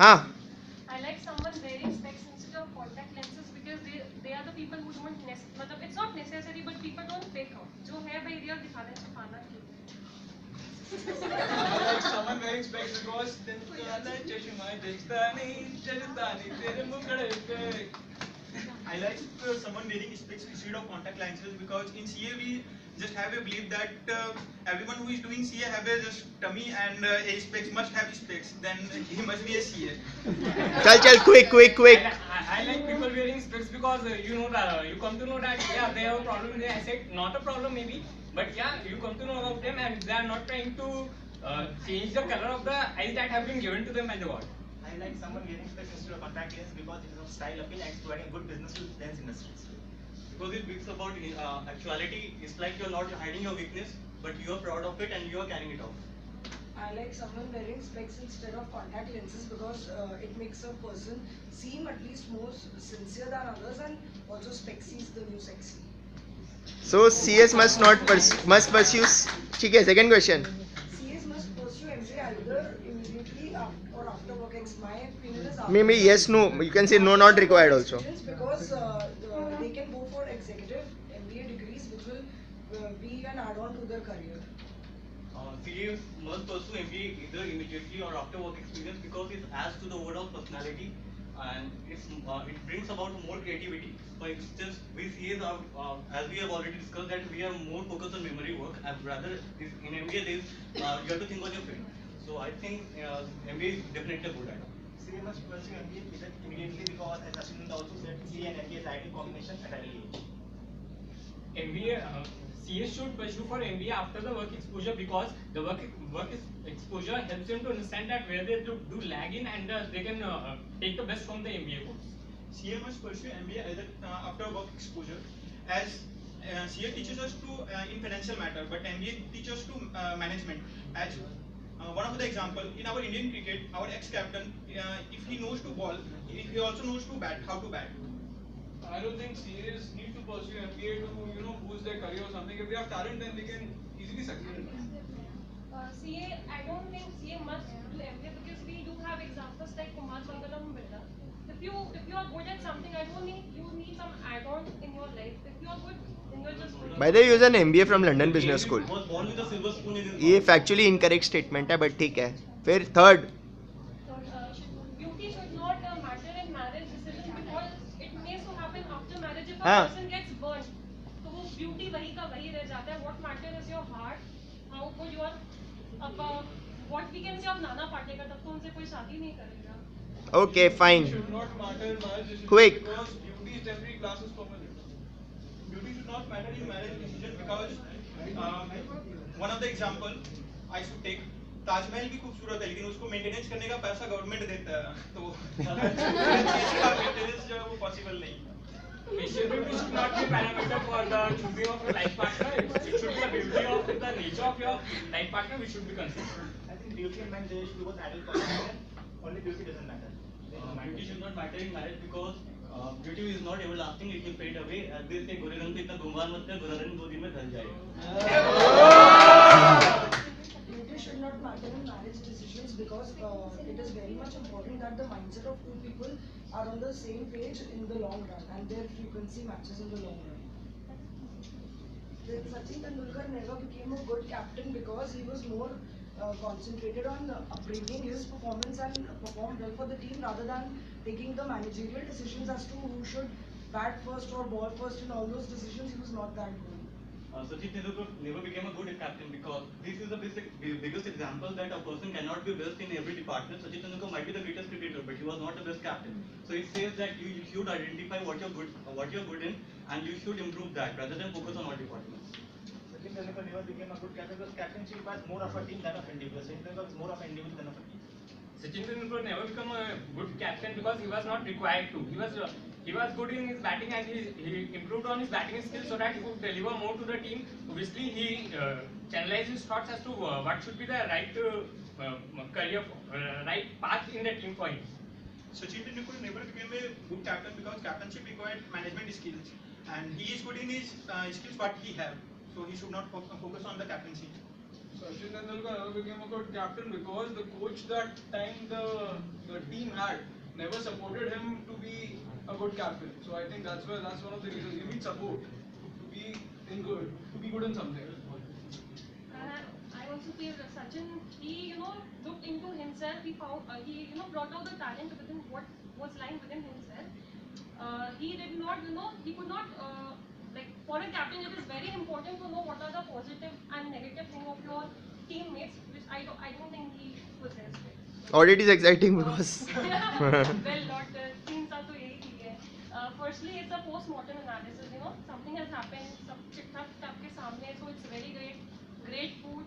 हाँ. I like someone wearing specs instead of contact lenses because they are the people who don't मतलब it's not necessary but people don't fake out. जो है भाई real दिखा दें छुपाना क्यों? I like someone wearing specs because चश्मा जचता नहीं तेरे मुखड़े पे. I like someone wearing specs instead of contact lenses because in CA we just have a belief that everyone who is doing CA have a just tummy and a specs must have specs. Then he must be a CA. चल quick. I like people wearing specs because you know that you come to know that yeah they have a problem with their eyesight, not a problem maybe, but yeah you come to know about them and they are not trying to change the color of the eyes that have been given to them by the God. I like someone wearing specs instead of contact lens because it is of style appeal and it's providing good business to lens industries. Because it brings about actuality. It's like you're not hiding your weakness, but you are proud of it and you are carrying it off. I like someone wearing specs instead of contact lenses because it makes a person seem at least more sincere than others, and also spexy is the new sexy. So CS must pursue. ठीक है. Second question. CS must pursue MBA either immediately or after work. My opinion is after Maybe yes, no. You can say no, not required also. because they can go for executive MBA degrees, which will be an add-on to their career. CA must pursue MBA either immediately or after work experience because it adds to the overall personality and it brings about more creativity. For instance, we CAs are, as we have already discussed, that we are more focused on memory work, and rather in MBA days you have to think on your feet. So I think MBA is definitely a good idea. CA must pursue MBA immediately because, as Ashwin also said, CA and MBA is ideal combination at early age. MBA CS should pursue for MBA after the work exposure because the exposure helps them to understand that where they do lag in and they can take the best from the MBA course. CA must pursue MBA either after work exposure, as CA teaches us to in financial matter, but MBA teaches to management. As one of the example in our Indian cricket, our ex-captain, if he knows to ball, he also knows to bat, how to bat. I don't think CAs need to pursue MBA to boost their career or something. If they have talent, then they can easily succeed. CA, I don't think CA must do MBA because we do have examples like Kumar Mangalam Birla. If you are good at something, I don't need you need some add-on in your life. If you are good, then you're just good. By the way, he was an MBA from London Business School. Was born with a silver spoon in his ये factually incorrect statement है, but ठीक है. फिर third. Beauty should not matter in marriage decision because it may so happen after marriage if a हाँ. person gets burnt, तो वो beauty वही का वही रह जाता है. What matters is your heart, how good you are. अब what we can say of Nana Patekar तब तो उनसे कोई शादी नहीं करेगा. Okay, fine. should not matter in marriage decision Quick. because beauty is temporary, glass is permanent. Beauty should not matter in marriage decision because one of the example I should take Taj Mahal भी खूबसूरत है लेकिन उसको maintenance करने का पैसा government देता है तो मेंटेनेंस जो है वो पॉसिबल नहीं. Maturity should not be a parameter for the choosing of a life partner. It should be a beauty of the nature of your life partner which should be considered. I think beauty and mind they should be both ideal combination. Only beauty doesn't matter. Beauty should not matter in marriage because beauty is not everlasting, it will fade away. As they say, गोरे रंग पे इतना गुमान मत कर, गोरा रंग 2 दिन में ढल जाएगा. Beauty should not matter in marriage decisions because it is very much important that the mindset of two people are on the same page in the long run and their frequency matches in the long run. Sachin Tendulkar never became a good captain because he was more concentrated on upbringing his performance and perform well for the team rather than taking the managerial decisions as to who should bat first or ball first. In all those decisions, he was not that good. Sachin Tendulkar never became a good captain because this is the biggest example that a person cannot be best in every department. Sachin Tendulkar might be the greatest cricketer, but he was not the best captain. So it says that you should identify what you're good in, and you should improve that rather than focus on all departments. Sachin Tendulkar never became a good captain because captaincy requires more of a team than of individual. Sachin Tendulkar is more of an individual than of a team. Sachin Tendulkar never became a good captain because he was not required to. He was good in his batting and he improved on his batting skills so that he could deliver more to the team. Obviously, he channelized his thoughts as to what should be the right career, right path in the team for him. Sachin Tendulkar never became a good captain because captainship required management skills, and he is good in his skills what he have. So he should not focus on the captaincy. Sachin Tendulkar never became a good captain because the coach that time the team had never supported him to be a good captain. So I think that's one of the reasons. You need support to be good in something. I also feel that Sachin, he, looked into himself. He found, he, brought out the talent within what was lying within himself. He did not, he could not, like, for a captain, it is very important to know what are the positive and negative thing of your teammates, which I don't think he possessed it. Or it is exciting because Well, not things are so easy. Firstly, it's a post-mortem analysis. Something has happened. Some चिट्ठा आपके सामने, so it's very great food,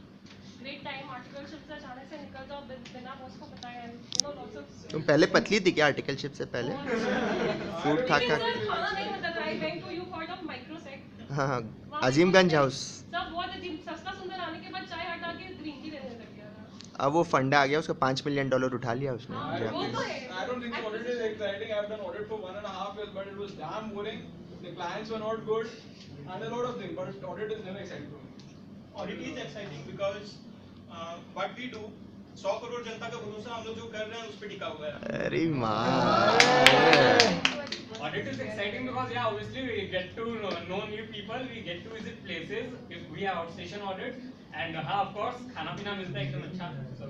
great time. Articleship से अचानक से निकल जाओ बिना boss को बताए, and lots of. तुम पहले पतली थी क्या आर्टिकलशिप से पहले? फूड खा खा खाना नहीं होता था. I went to you part of Microsec. हाँ हाँ अजीमगंज हाउस. सब बहुत अजीब. सस्ता सुंदर आने के बाद चाय हटा के ग्रीन टी देने लग गया था. अब वो फंडा आ गया, उसका $5 मिलियन उठा लिया उसने. वो तो है. I don't think audit is exciting. I've done audit for 1.5 years, but it was damn boring. The clients were not good, and a lot of things. But audit is never exciting for me. Audit is exciting because what we do, 100 crore जनता का भरोसा हम लोग जो कर रहे हैं उस पर टिका हुआ है. अरे माँ. Audit is exciting because obviously we get to know new people, we get to visit places. If we have outstation audit, and of course खाना पीना मिलता है एकदम अच्छा, so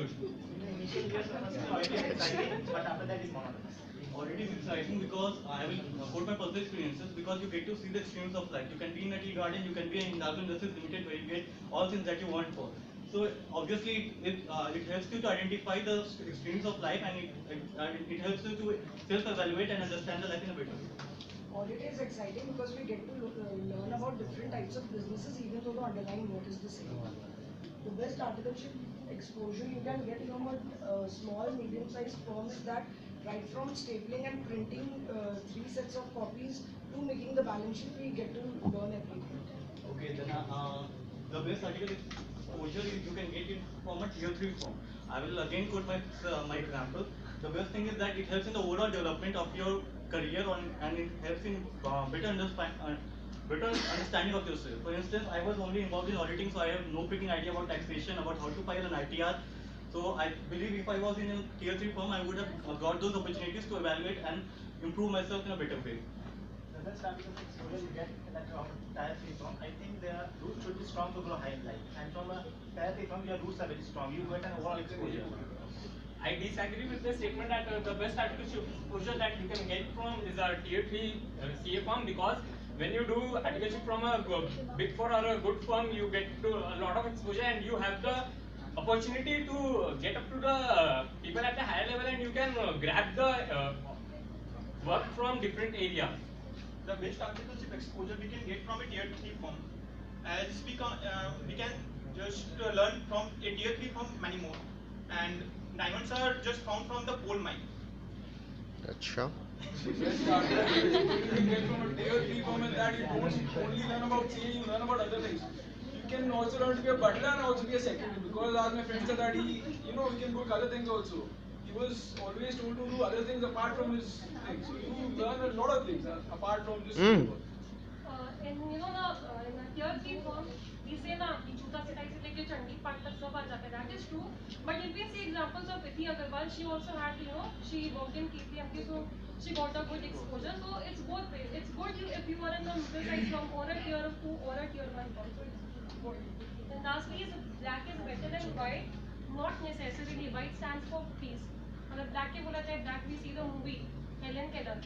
it's good. Initial years audit is exciting, but after that is monotonous. Audit is exciting because I will quote my personal experiences, because you get to see the extremes of life. You can be in a tea garden, you can be in Darwin Justice Limited, where you get all things that you want for. So obviously it helps you to identify the extremes of life, and it helps you to self-evaluate and understand the life in a better way. Audit is exciting because we get to learn about different types of businesses, even though the underlying work is the same. The best articleship exposure you can get from a small, medium-sized firm is that right from stapling and printing 3 sets of copies to making the balance sheet, we get to learn everything. Okay, then the best article exposure is you can get it from a tier 3 firm. I will again quote my example. The best thing is that it helps in the overall development of your career and it helps in better understanding of yourself. For instance, I was only involved in auditing, so I have no freaking idea about taxation, about how to file an ITR. So I believe if I was in a tier 3 firm, I would have got those opportunities to evaluate and improve myself in a better way. The best article exposure you get in a tier 3 firm, I think their roots should be strong to grow high in life. And from a tier 3 firm, your roots are very strong. You get an overall exposure. I disagree with the statement that the best articleship exposure that you can get from is a tier 3 CA firm, because when you do articleship from a big 4 or a good firm, you get to a lot of exposure and you have the opportunity to get up to the people at the higher level, and you can grab the work from different areas. The best articleship exposure we can get from a tier 3 firm, as we can just learn from a tier 3 firm many more, and diamonds are just found from the coal mine. अच्छा. Best article you get from a tier 3 firm is that you don't only learn about CA, you learn about other things. You can also learn to be a butler and also be a secretary, because as my friend said that he can book other things also. He was always told to do other things apart from his things. So you learn a lot of things apart from just work. In a tier 3 firm, we say na कि जूता सिलाई से लेके चंडी पाठ तक सब आ जाता है. That is true. But if we see examples of Vithi Agarwal, she also had, she worked in KPMG, so she got a good exposure. So it's both ways. It's good if you are in a middle size firm or a tier 2 or a tier 1 firm. So it's good. And lastly, is black is better than white. Not necessarily. White stands for peace. अगर black के बोला जाए, black we see the movie Helen Keller.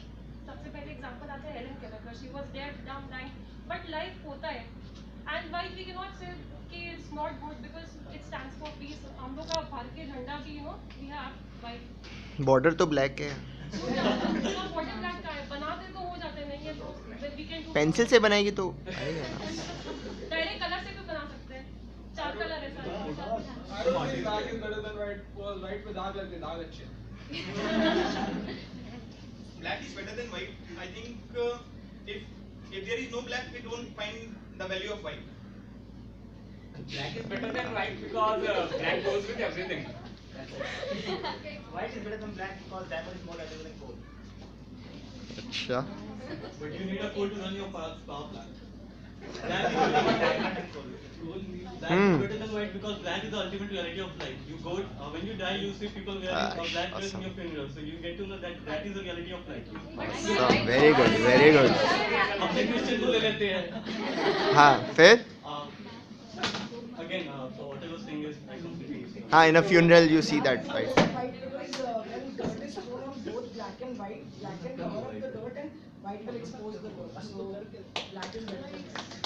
सबसे पहले example आता है Helen Keller का. She was dead, dumb, dying, but life होता है. And why we can not say कि it's not good because it stands for peace. हम लोग का भारतीय झंडा भी वी हैव व्हाइट. बॉर्डर तो ब्लैक है. बॉर्डर ब्लैक का है. बनाते तो हो जाते नहीं है तो वी कैन. पेंसिल से बनाएगी तो आएगा ना. डायरेक्ट कलर से भी बना सकते हैं. 4 कलर है sir. I don't think black is better than white, because white में दाग लगते हैं, दाग अच्छे. Black is better than white. I think if there is no black, we don't find the value of white. Black is better than white because black goes with everything. White is better than black because diamond is more valuable than gold. अच्छा. But you need a coal to run your power plant. Black is better than white because black is the ultimate reality of life. You go when you die, you see people wearing a black dress in your funeral, so you get to know that that is the reality of life. Awesome. Very good, very good. अपने question को ले लेते हैं. हाँ फिर Again, so what I was saying is I completely. हाँ, in a funeral you see that fight. White because when dirt is thrown on both black and white, black can cover up the dirt and white will expose the dirt. So black is better.